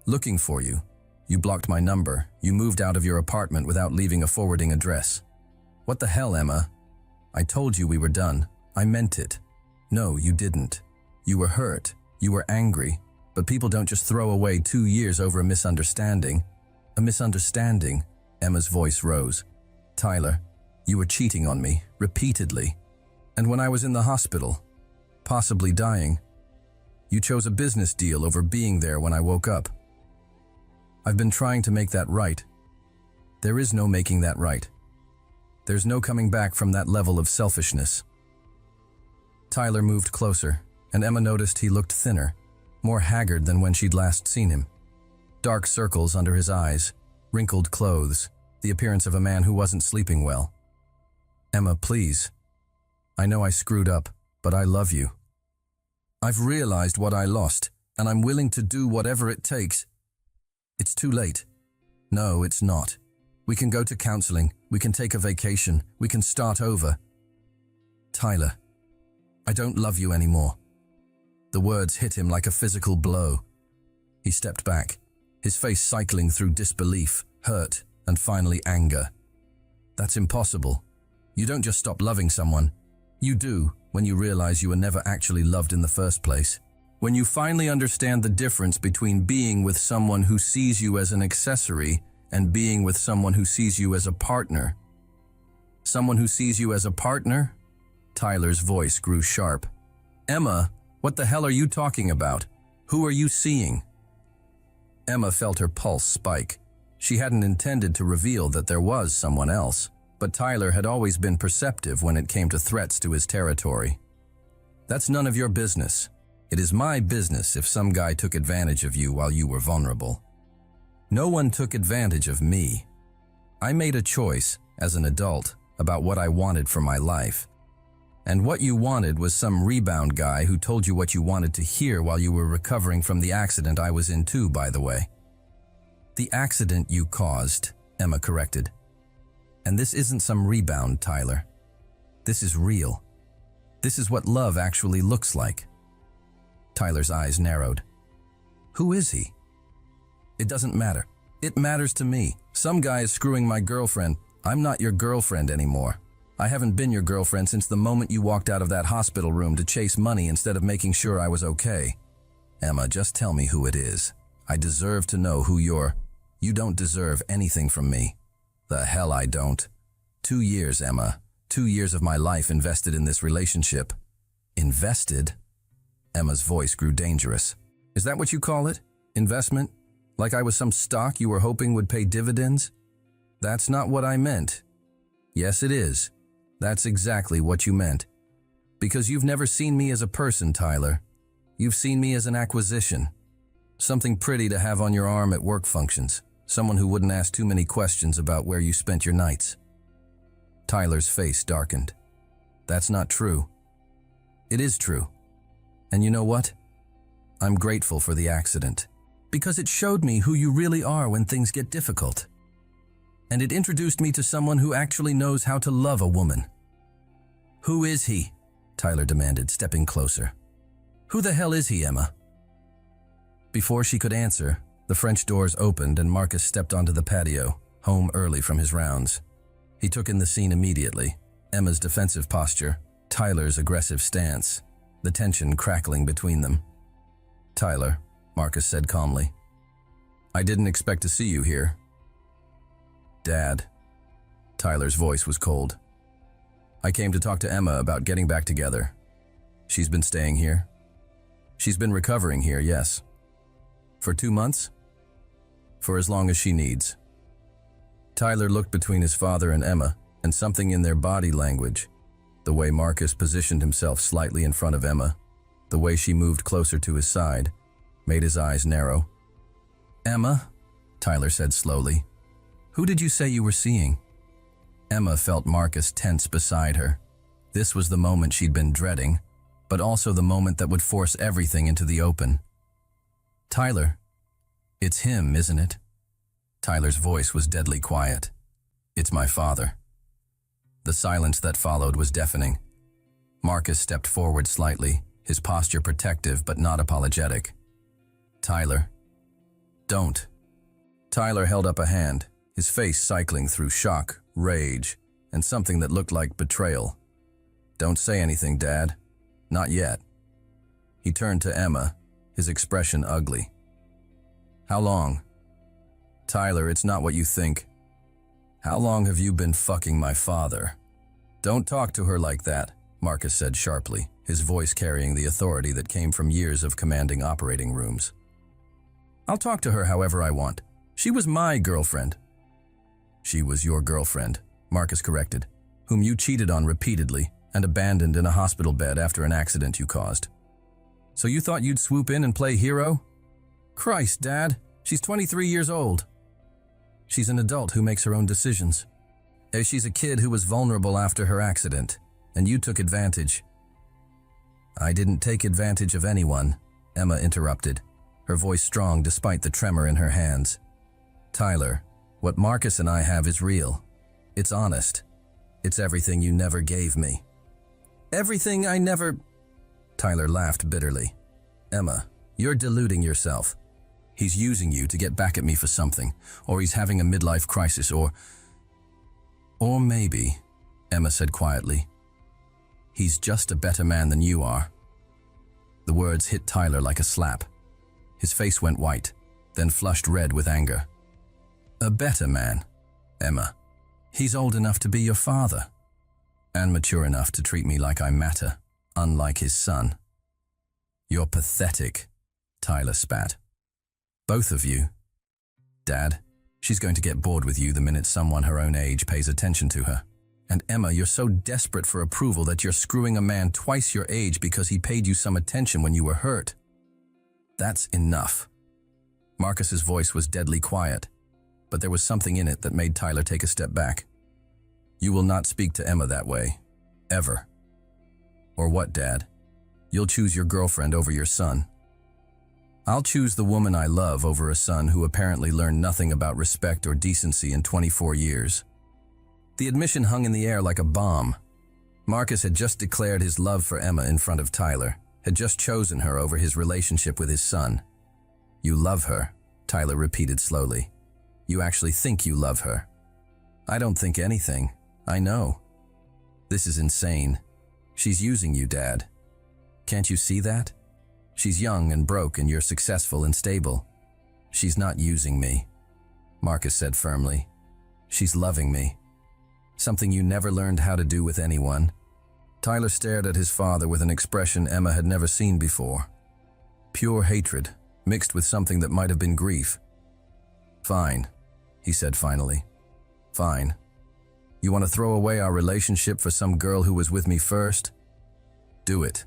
"Looking for you. You blocked my number. You moved out of your apartment without leaving a forwarding address." "What the hell, Emma? I told you we were done. I meant it." "No, you didn't. You were hurt. You were angry. But people don't just throw away 2 years over a misunderstanding." "A misunderstanding?" Emma's voice rose. "Tyler, you were cheating on me, repeatedly. And when I was in the hospital, possibly dying, you chose a business deal over being there when I woke up. I've been trying to make that right. There is no making that right. There's no coming back from that level of selfishness." Tyler moved closer, and Emma noticed he looked thinner, more haggard than when she'd last seen him. Dark circles under his eyes, wrinkled clothes, the appearance of a man who wasn't sleeping well. "Emma, please. I know I screwed up, but I love you. I've realized what I lost, and I'm willing to do whatever it takes." "It's too late." "No, it's not. We can go to counseling, we can take a vacation, we can start over." "Tyler, I don't love you anymore." The words hit him like a physical blow. He stepped back, his face cycling through disbelief, hurt, and finally anger. "That's impossible. You don't just stop loving someone. You do when you realize you were never actually loved in the first place." When you finally understand the difference between being with someone who sees you as an accessory and being with someone who sees you as a partner. Someone who sees you as a partner? Tyler's voice grew sharp. Emma, what the hell are you talking about? Who are you seeing? Emma felt her pulse spike. She hadn't intended to reveal that there was someone else, but Tyler had always been perceptive when it came to threats to his territory. That's none of your business. It is my business if some guy took advantage of you while you were vulnerable. No one took advantage of me. I made a choice, as an adult, about what I wanted for my life. And what you wanted was some rebound guy who told you what you wanted to hear while you were recovering from the accident I was in too, by the way. The accident you caused, Emma corrected. And this isn't some rebound, Tyler. This is real. This is what love actually looks like. Tyler's eyes narrowed. Who is he? It doesn't matter. It matters to me. Some guy is screwing my girlfriend. I'm not your girlfriend anymore. I haven't been your girlfriend since the moment you walked out of that hospital room to chase money instead of making sure I was okay. Emma, just tell me who it is. I deserve to know who you're. You don't deserve anything from me. The hell I don't. 2 years, Emma. 2 years of my life invested in this relationship. Invested? Emma's voice grew dangerous. Is that what you call it? Investment? Like I was some stock you were hoping would pay dividends? That's not what I meant. Yes, it is. That's exactly what you meant. Because you've never seen me as a person, Tyler. You've seen me as an acquisition. Something pretty to have on your arm at work functions. Someone who wouldn't ask too many questions about where you spent your nights. Tyler's face darkened. That's not true. It is true. And you know what? I'm grateful for the accident. Because it showed me who you really are when things get difficult. And it introduced me to someone who actually knows how to love a woman. Who is he? Tyler demanded, stepping closer. Who the hell is he, Emma? Before she could answer, the French doors opened and Marcus stepped onto the patio, home early from his rounds. He took in the scene immediately, Emma's defensive posture, Tyler's aggressive stance, the tension crackling between them. Tyler, Marcus said calmly. I didn't expect to see you here. Dad. Tyler's voice was cold. I came to talk to Emma about getting back together. She's been staying here. She's been recovering here, yes. For 2 months? For as long as she needs. Tyler looked between his father and Emma, and something in their body language, the way Marcus positioned himself slightly in front of Emma, the way she moved closer to his side, made his eyes narrow. Emma, Tyler said slowly, who did you say you were seeing? Emma felt Marcus tense beside her. This was the moment she'd been dreading, but also the moment that would force everything into the open. Tyler, it's him, isn't it? Tyler's voice was deadly quiet. It's my father. The silence that followed was deafening. Marcus stepped forward slightly, his posture protective but not apologetic. Tyler, don't. Tyler held up a hand, his face cycling through shock, rage, and something that looked like betrayal. Don't say anything, Dad. Not yet. He turned to Emma, his expression ugly. How long? Tyler, it's not what you think. How long have you been fucking my father? Don't talk to her like that, Marcus said sharply, his voice carrying the authority that came from years of commanding operating rooms. I'll talk to her however I want. She was my girlfriend. She was your girlfriend, Marcus corrected, whom you cheated on repeatedly and abandoned in a hospital bed after an accident you caused. So you thought you'd swoop in and play hero? Christ, Dad, she's 23 years old. She's an adult who makes her own decisions. She's a kid who was vulnerable after her accident, and you took advantage. I didn't take advantage of anyone, Emma interrupted, her voice strong despite the tremor in her hands. Tyler, what Marcus and I have is real. It's honest. It's everything you never gave me. Everything I never… Tyler laughed bitterly. Emma, you're deluding yourself. He's using you to get back at me for something, or he's having a midlife crisis, or maybe, Emma said quietly, he's just a better man than you are. The words hit Tyler like a slap. His face went white, then flushed red with anger. A better man, Emma. He's old enough to be your father, and mature enough to treat me like I matter, unlike his son. You're pathetic, Tyler spat. Both of you. Dad, she's going to get bored with you the minute someone her own age pays attention to her. And Emma, you're so desperate for approval that you're screwing a man twice your age because he paid you some attention when you were hurt. That's enough. Marcus's voice was deadly quiet, but there was something in it that made Tyler take a step back. You will not speak to Emma that way. Ever. Or what, Dad? You'll choose your girlfriend over your son. I'll choose the woman I love over a son who apparently learned nothing about respect or decency in 24 years. The admission hung in the air like a bomb. Marcus had just declared his love for Emma in front of Tyler, had just chosen her over his relationship with his son. You love her, Tyler repeated slowly. You actually think you love her. I don't think anything. I know. This is insane. She's using you, Dad. Can't you see that? She's young and broke and you're successful and stable. She's not using me, Marcus said firmly. She's loving me. Something you never learned how to do with anyone. Tyler stared at his father with an expression Emma had never seen before. Pure hatred, mixed with something that might have been grief. Fine, he said finally. Fine. You want to throw away our relationship for some girl who was with me first? Do it.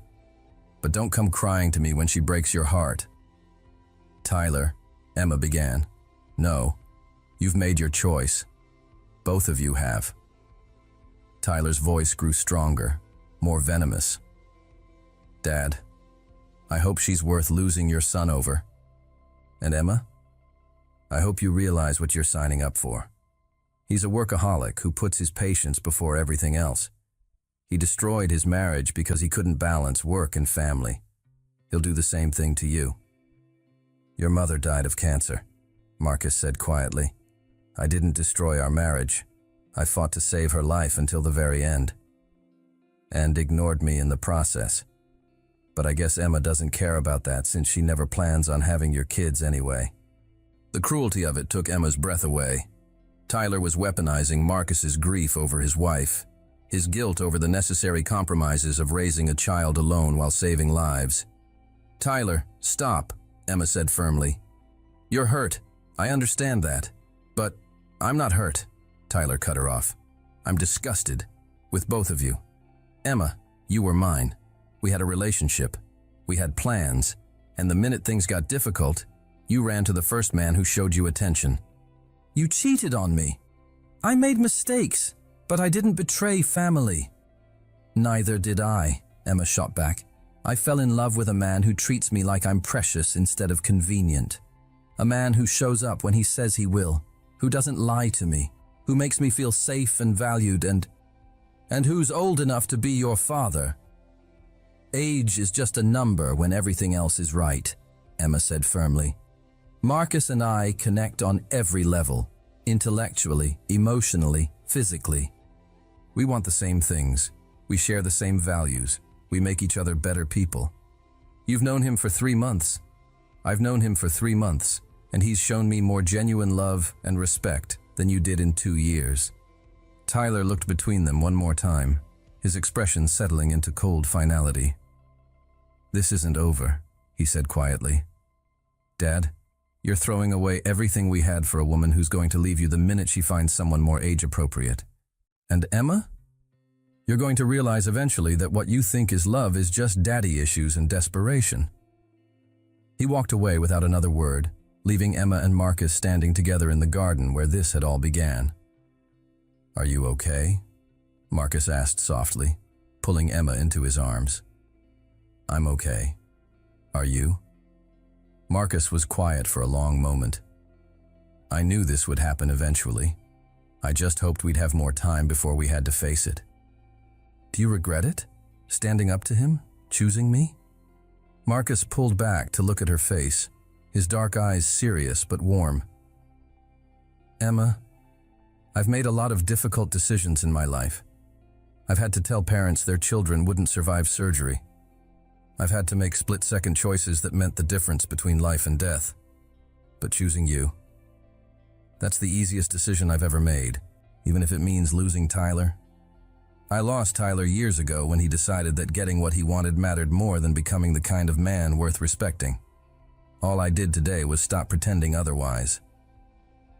But don't come crying to me when she breaks your heart. Tyler, Emma began. No, you've made your choice. Both of you have. Tyler's voice grew stronger, more venomous. Dad, I hope she's worth losing your son over. And Emma, I hope you realize what you're signing up for. He's a workaholic who puts his patients before everything else. He destroyed his marriage because he couldn't balance work and family. He'll do the same thing to you. Your mother died of cancer, Marcus said quietly. I didn't destroy our marriage. I fought to save her life until the very end. And ignored me in the process. But I guess Emma doesn't care about that since she never plans on having your kids anyway. The cruelty of it took Emma's breath away. Tyler was weaponizing Marcus's grief over his wife, his guilt over the necessary compromises of raising a child alone while saving lives. Tyler, stop, Emma said firmly. You're hurt. I understand that. But I'm not hurt. Tyler cut her off. I'm disgusted with both of you. Emma, you were mine. We had a relationship. We had plans. And the minute things got difficult, you ran to the first man who showed you attention. You cheated on me. I made mistakes, but I didn't betray family. Neither did I, Emma shot back. I fell in love with a man who treats me like I'm precious instead of convenient. A man who shows up when he says he will, who doesn't lie to me, who makes me feel safe and valued and who's old enough to be your father. Age is just a number when everything else is right, Emma said firmly. Marcus and I connect on every level, intellectually, emotionally, physically. We want the same things. We share the same values. We make each other better people. You've known him for 3 months. I've known him for 3 months, and he's shown me more genuine love and respect than you did in 2 years. Tyler looked between them one more time, his expression settling into cold finality. This isn't over, he said quietly. Dad, you're throwing away everything we had for a woman who's going to leave you the minute she finds someone more age-appropriate. And Emma? You're going to realize eventually that what you think is love is just daddy issues and desperation. He walked away without another word, leaving Emma and Marcus standing together in the garden where this had all began. Are you okay? Marcus asked softly, pulling Emma into his arms. I'm okay. Are you? Marcus was quiet for a long moment. I knew this would happen eventually. I just hoped we'd have more time before we had to face it. Do you regret it? Standing up to him? Choosing me? Marcus pulled back to look at her face, his dark eyes serious but warm. Emma, I've made a lot of difficult decisions in my life. I've had to tell parents their children wouldn't survive surgery. I've had to make split-second choices that meant the difference between life and death. But choosing you, that's the easiest decision I've ever made, even if it means losing Tyler. I lost Tyler years ago when he decided that getting what he wanted mattered more than becoming the kind of man worth respecting. All I did today was stop pretending otherwise.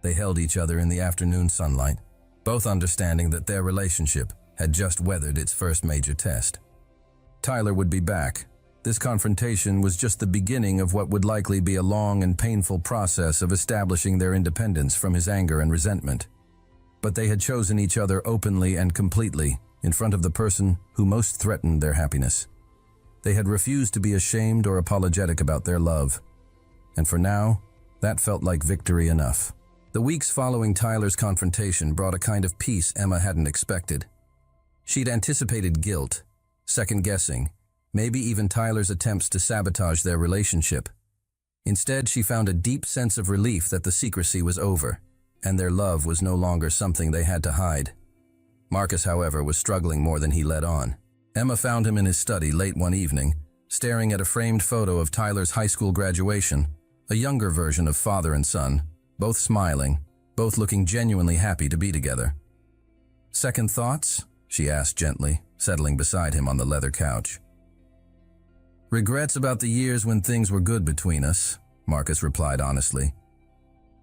They held each other in the afternoon sunlight, both understanding that their relationship had just weathered its first major test. Tyler would be back. This confrontation was just the beginning of what would likely be a long and painful process of establishing their independence from his anger and resentment. But they had chosen each other openly and completely in front of the person who most threatened their happiness. They had refused to be ashamed or apologetic about their love. And for now, that felt like victory enough. The weeks following Tyler's confrontation brought a kind of peace Emma hadn't expected. She'd anticipated guilt, second-guessing, maybe even Tyler's attempts to sabotage their relationship. Instead, she found a deep sense of relief that the secrecy was over, and their love was no longer something they had to hide. Marcus, however, was struggling more than he let on. Emma found him in his study late one evening, staring at a framed photo of Tyler's high school graduation, a younger version of father and son, both smiling, both looking genuinely happy to be together. "Second thoughts?" she asked gently, settling beside him on the leather couch. "Regrets about the years when things were good between us," Marcus replied honestly.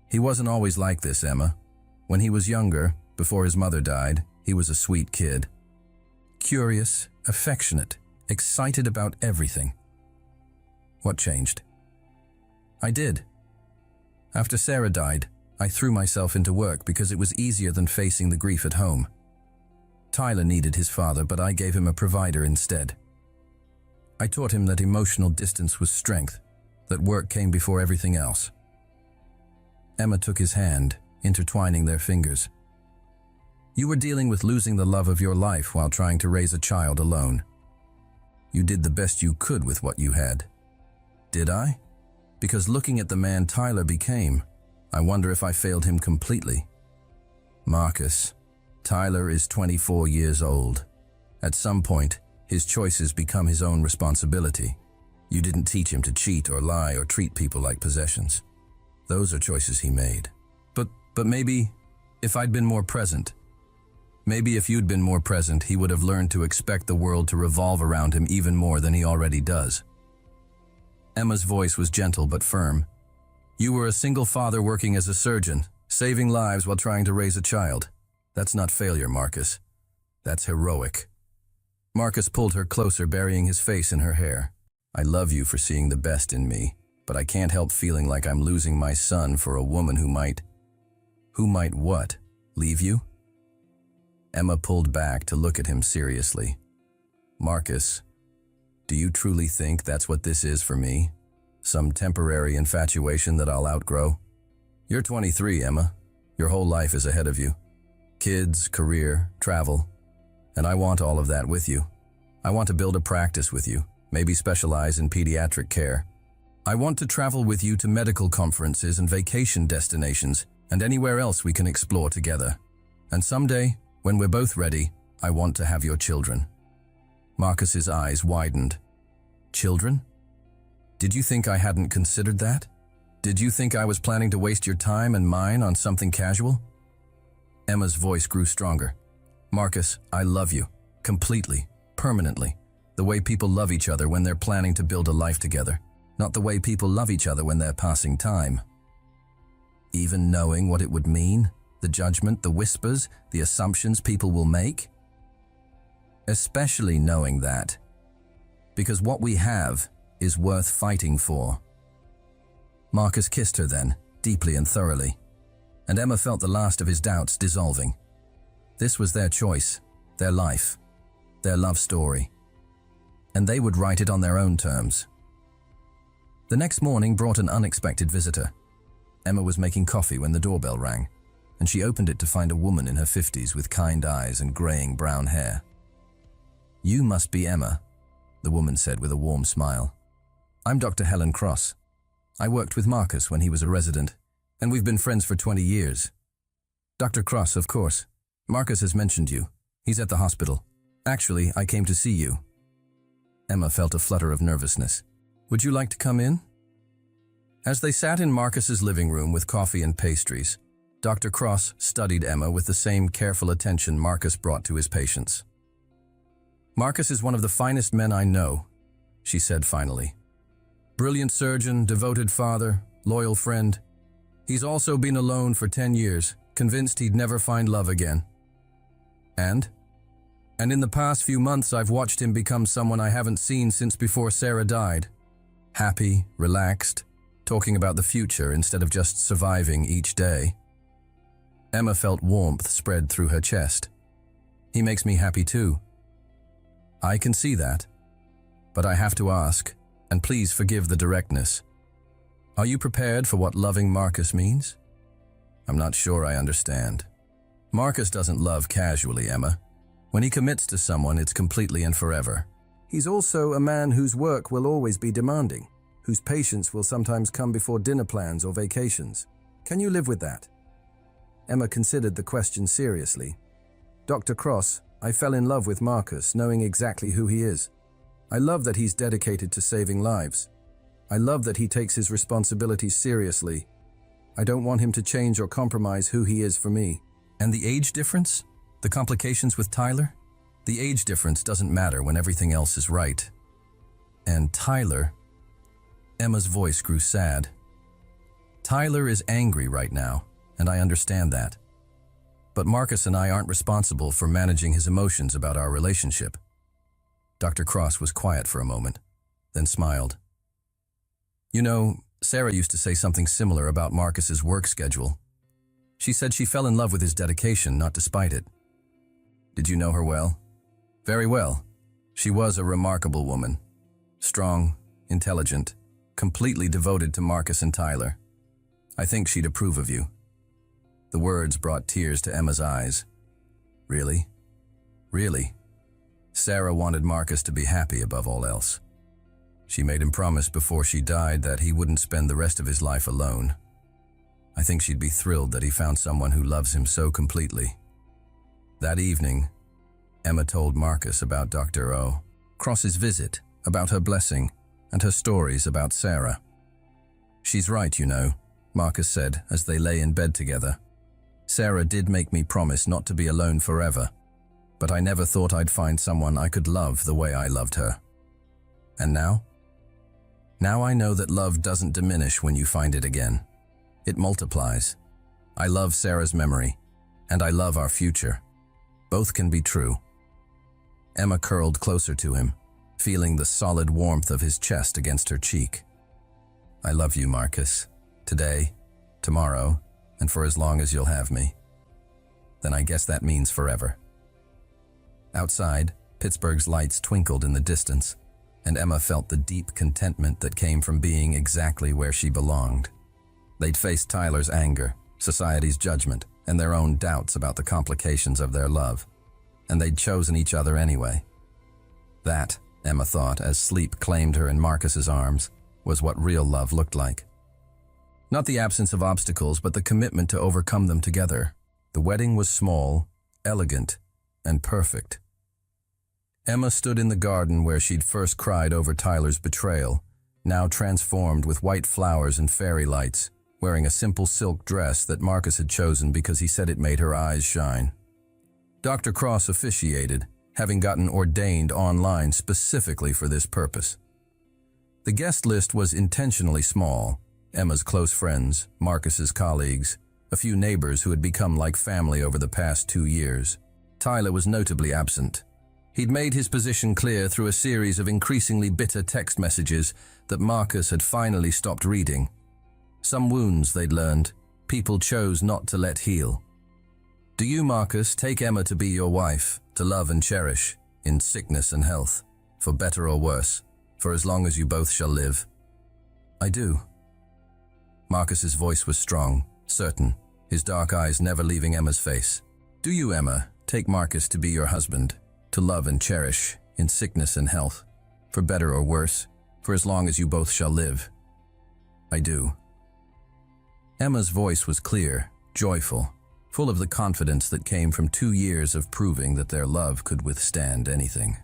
"He wasn't always like this, Emma. When he was younger, before his mother died, he was a sweet kid. Curious, affectionate, excited about everything." "What changed?" "I did. After Sarah died, I threw myself into work because it was easier than facing the grief at home. Tyler needed his father, but I gave him a provider instead. I taught him that emotional distance was strength, that work came before everything else." Emma took his hand, intertwining their fingers. "You were dealing with losing the love of your life while trying to raise a child alone. You did the best you could with what you had." "Did I? Because looking at the man Tyler became, I wonder if I failed him completely." "Marcus, Tyler is 24 years old. At some point, his choices become his own responsibility. You didn't teach him to cheat or lie or treat people like possessions. Those are choices he made. But maybe if I'd been more present, maybe if you'd been more present, he would have learned to expect the world to revolve around him even more than he already does." Emma's voice was gentle but firm. "You were a single father working as a surgeon, saving lives while trying to raise a child. That's not failure, Marcus. That's heroic." Marcus pulled her closer, burying his face in her hair. "I love you for seeing the best in me, but I can't help feeling like I'm losing my son for a woman who might what? Leave you?" Emma pulled back to look at him seriously. "Marcus, do you truly think that's what this is for me? Some temporary infatuation that I'll outgrow? You're 23, Emma. Your whole life is ahead of you. Kids, career, travel. And I want all of that with you. I want to build a practice with you, maybe specialize in pediatric care. I want to travel with you to medical conferences and vacation destinations and anywhere else we can explore together. And someday, when we're both ready, I want to have your children." Marcus's eyes widened. "Children? Did you think I hadn't considered that? Did you think I was planning to waste your time and mine on something casual?" Emma's voice grew stronger. "Marcus, I love you. Completely. Permanently. The way people love each other when they're planning to build a life together. Not the way people love each other when they're passing time." Even knowing what it would mean? The judgment, the whispers, the assumptions people will make? Especially knowing that. Because what we have is worth fighting for. Marcus kissed her then, deeply and thoroughly, and Emma felt the last of his doubts dissolving. This was their choice, their life, their love story, and they would write it on their own terms. The next morning brought an unexpected visitor. Emma was making coffee when the doorbell rang, and she opened it to find a woman in her 50s with kind eyes and graying brown hair. "You must be Emma," the woman said with a warm smile. "I'm Dr. Helen Cross. I worked with Marcus when he was a resident, and we've been friends for 20 years. Dr. Cross, of course. Marcus has mentioned you. He's at the hospital. Actually, I came to see you." Emma felt a flutter of nervousness. "Would you like to come in?" As they sat in Marcus's living room with coffee and pastries, Dr. Cross studied Emma with the same careful attention Marcus brought to his patients. "Marcus is one of the finest men I know," she said finally. "Brilliant surgeon, devoted father, loyal friend. He's also been alone for 10 years, convinced he'd never find love again. And in the past few months I've watched him become someone I haven't seen since before Sarah died. Happy, relaxed, talking about the future instead of just surviving each day." Emma felt warmth spread through her chest. "He makes me happy too." "I can see that. But I have to ask, and please forgive the directness. Are you prepared for what loving Marcus means?" "I'm not sure I understand." "Marcus doesn't love casually, Emma. When he commits to someone, it's completely and forever. He's also a man whose work will always be demanding, whose patience will sometimes come before dinner plans or vacations. Can you live with that?" Emma considered the question seriously. "Dr. Cross, I fell in love with Marcus, knowing exactly who he is. I love that he's dedicated to saving lives. I love that he takes his responsibilities seriously. I don't want him to change or compromise who he is for me." "And the age difference? The complications with Tyler? The age difference doesn't matter when everything else is right. And Tyler..." Emma's voice grew sad. "Tyler is angry right now, and I understand that. But Marcus and I aren't responsible for managing his emotions about our relationship." Dr. Cross was quiet for a moment, then smiled. "You know, Sarah used to say something similar about Marcus's work schedule. She said she fell in love with his dedication, not despite it. Did you know her well?" "Very well. She was a remarkable woman. Strong, intelligent, completely devoted to Marcus and Tyler. I think she'd approve of you." The words brought tears to Emma's eyes. "Really? Really?" Sarah wanted Marcus to be happy above all else. She made him promise before she died that he wouldn't spend the rest of his life alone. I think she'd be thrilled that he found someone who loves him so completely. That evening, Emma told Marcus about Dr. O. Cross's visit, about her blessing, and her stories about Sarah. "She's right, you know," Marcus said as they lay in bed together. "Sarah did make me promise not to be alone forever, but I never thought I'd find someone I could love the way I loved her. And now? Now I know that love doesn't diminish when you find it again. It multiplies. I love Sarah's memory, and I love our future. Both can be true." Emma curled closer to him, feeling the solid warmth of his chest against her cheek. "I love you, Marcus. Today, tomorrow, and for as long as you'll have me. Then I guess that means forever." Outside, Pittsburgh's lights twinkled in the distance, and Emma felt the deep contentment that came from being exactly where she belonged. They'd faced Tyler's anger, society's judgment, and their own doubts about the complications of their love, and they'd chosen each other anyway. That, Emma thought, as sleep claimed her in Marcus's arms, was what real love looked like. Not the absence of obstacles, but the commitment to overcome them together. The wedding was small, elegant, and perfect. Emma stood in the garden where she'd first cried over Tyler's betrayal, now transformed with white flowers and fairy lights, wearing a simple silk dress that Marcus had chosen because he said it made her eyes shine. Dr. Cross officiated, having gotten ordained online specifically for this purpose. The guest list was intentionally small: Emma's close friends, Marcus's colleagues, a few neighbors who had become like family over the past 2 years. Tyler was notably absent. He'd made his position clear through a series of increasingly bitter text messages that Marcus had finally stopped reading. Some wounds, they'd learned, people chose not to let heal. "Do you, Marcus, take Emma to be your wife, to love and cherish, in sickness and health, for better or worse, for as long as you both shall live?" "I do." Marcus's voice was strong, certain, his dark eyes never leaving Emma's face. "Do you, Emma, take Marcus to be your husband, to love and cherish, in sickness and health, for better or worse, for as long as you both shall live?" "I do." Emma's voice was clear, joyful, full of the confidence that came from 2 years of proving that their love could withstand anything.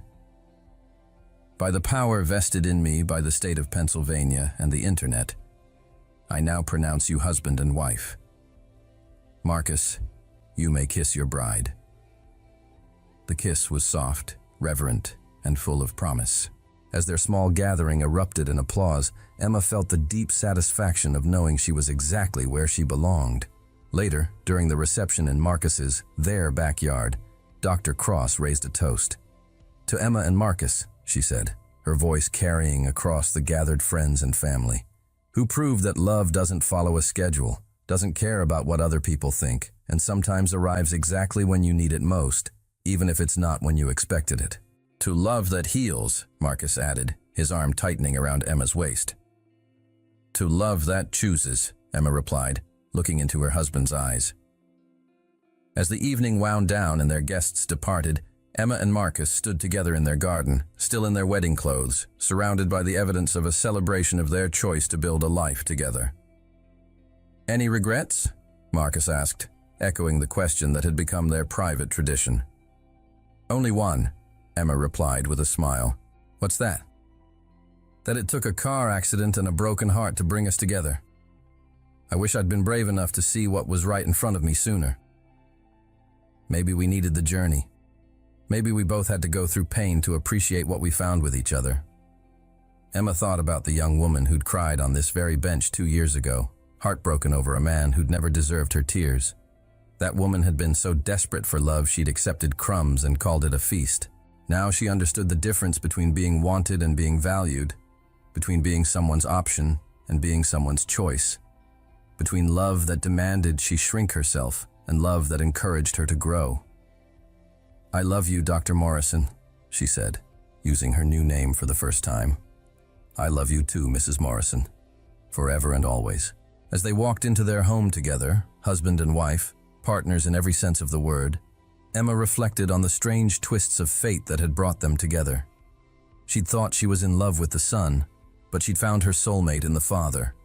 By the power vested in me by the state of Pennsylvania and the internet, I now pronounce you husband and wife. Marcus, you may kiss your bride." The kiss was soft, reverent, and full of promise. As their small gathering erupted in applause, Emma felt the deep satisfaction of knowing she was exactly where she belonged. Later, during the reception in Marcus's, their backyard, Dr. Cross raised a toast. "To Emma and Marcus," she said, her voice carrying across the gathered friends and family, "who proved that love doesn't follow a schedule, doesn't care about what other people think, and sometimes arrives exactly when you need it most, even if it's not when you expected it. To love that heals," Marcus added, his arm tightening around Emma's waist. "To love that chooses," Emma replied, looking into her husband's eyes. As the evening wound down and their guests departed, Emma and Marcus stood together in their garden, still in their wedding clothes, surrounded by the evidence of a celebration of their choice to build a life together. "Any regrets?" Marcus asked, echoing the question that had become their private tradition. "Only one," Emma replied with a smile. "What's that?" "That it took a car accident and a broken heart to bring us together. I wish I'd been brave enough to see what was right in front of me sooner. Maybe we needed the journey. Maybe we both had to go through pain to appreciate what we found with each other." Emma thought about the young woman who'd cried on this very bench 2 years ago, heartbroken over a man who'd never deserved her tears. That woman had been so desperate for love she'd accepted crumbs and called it a feast. Now she understood the difference between being wanted and being valued, between being someone's option and being someone's choice, between love that demanded she shrink herself and love that encouraged her to grow. "I love you, Dr. Morrison," she said, using her new name for the first time. "I love you too, Mrs. Morrison, forever and always." As they walked into their home together, husband and wife, partners in every sense of the word, Emma reflected on the strange twists of fate that had brought them together. She'd thought she was in love with the son, but she'd found her soulmate in the father.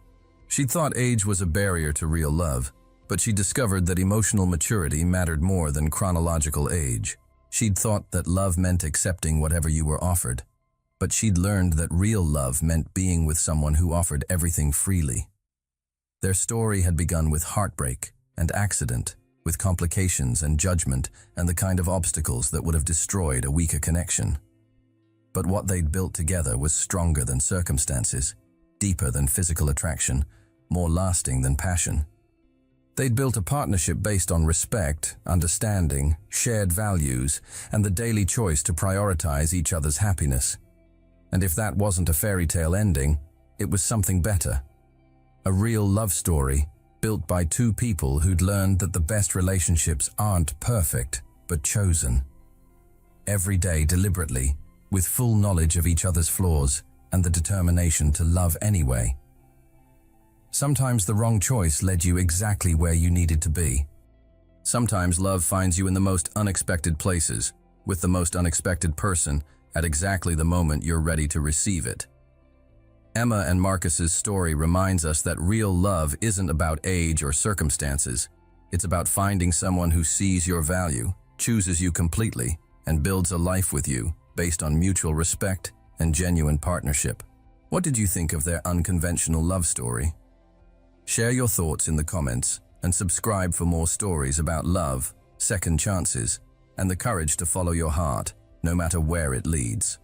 She'd thought age was a barrier to real love, but she discovered that emotional maturity mattered more than chronological age. She'd thought that love meant accepting whatever you were offered, but she'd learned that real love meant being with someone who offered everything freely. Their story had begun with heartbreak and accident, with complications and judgment and the kind of obstacles that would have destroyed a weaker connection. But what they'd built together was stronger than circumstances, deeper than physical attraction, more lasting than passion. They'd built a partnership based on respect, understanding, shared values, and the daily choice to prioritize each other's happiness. And if that wasn't a fairy tale ending, it was something better. A real love story, built by two people who'd learned that the best relationships aren't perfect, but chosen. Every day deliberately, with full knowledge of each other's flaws and the determination to love anyway. Sometimes the wrong choice led you exactly where you needed to be. Sometimes love finds you in the most unexpected places, with the most unexpected person, at exactly the moment you're ready to receive it. Emma and Marcus's story reminds us that real love isn't about age or circumstances. It's about finding someone who sees your value, chooses you completely, and builds a life with you based on mutual respect and genuine partnership. What did you think of their unconventional love story? Share your thoughts in the comments and subscribe for more stories about love, second chances, and the courage to follow your heart, no matter where it leads.